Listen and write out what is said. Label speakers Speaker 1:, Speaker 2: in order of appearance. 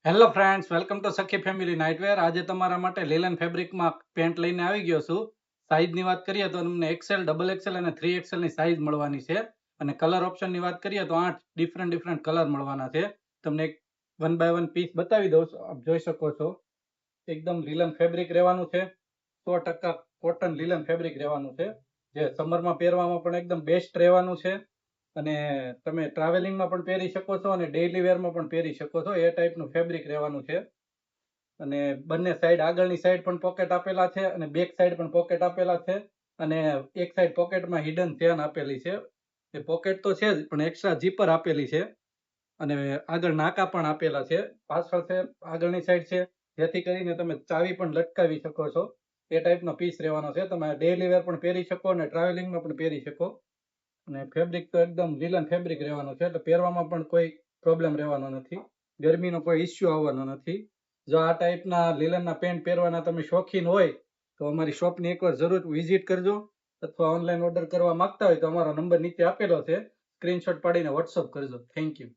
Speaker 1: Hello friends, welcome to સખી family nightwear. આજે તમારા માટે લીલન ફેબ્રિકમાં પેન્ટ લઈને આવી ગયો છું. સાઇઝની વાત કરીએ તો તમને એક્સેલ, ડબલ એક્સેલ અને 3XL ની સાઇઝ મળવાની છે. અને કલર ઓપ્શનની વાત કરીએ તો 8 ડિફરન્ટ કલર મળવાના છે. તમને એક વન બાય વન પીસ બતાવી દઉં છું. આપ જોઈ શકો છો, એકદમ લીલન ફેબ્રિક રહેવાનું છે. 100% કોટન લીલન ફેબ્રિક રહેવાનું છે, જે સમરમાં પહેરવામાં પણ એકદમ બેસ્ટ રહેવાનું છે. અને તમે ટ્રાવેલિંગમાં પણ પહેરી શકો છો અને ડેઇલી વેરમાં પણ પહેરી શકો છો. એ ટાઈપનું ફેબ્રિક રહેવાનું છે. અને બંને સાઈડ, આગળની સાઈડ પણ પોકેટ આપેલા છે અને બેક સાઈડ પણ પોકેટ આપેલા છે. અને એક સાઈડ પોકેટમાં હિડન ચેન આપેલી છે. એ પોકેટ તો છે જ, પણ એક્સ્ટ્રા જીપર આપેલી છે. અને આગળ નાકા પણ આપેલા છે. પાછળ છે, આગળની સાઈડ છે, જેથી કરીને તમે ચાવી પણ લટકાવી શકો છો. એ ટાઈપનો પીસ રહેવાનો છે. તમે ડેઇલી વેર પણ પહેરી શકો અને ટ્રાવેલિંગમાં પણ પહેરી શકો. અને ફેબ્રિક તો એકદમ લીલન ફેબ્રિક રહેવાનું છે, એટલે પહેરવામાં પણ કોઈ પ્રોબ્લેમ રહેવાનો નથી. ગરમીનો કોઈ ઇસ્યુ આવવાનો નથી. જો આ ટાઈપના લીલનના પેન્ટ પહેરવાના તમે શોખીન હોય તો અમારી શોપની એકવાર જરૂર વિઝિટ કરજો. અથવા ઓનલાઈન ઓર્ડર કરવા માંગતા હોય તો અમારો નંબર નીચે આપેલો છે, સ્ક્રીનશોટ પાડીને વોટ્સઅપ કરજો. Thank you.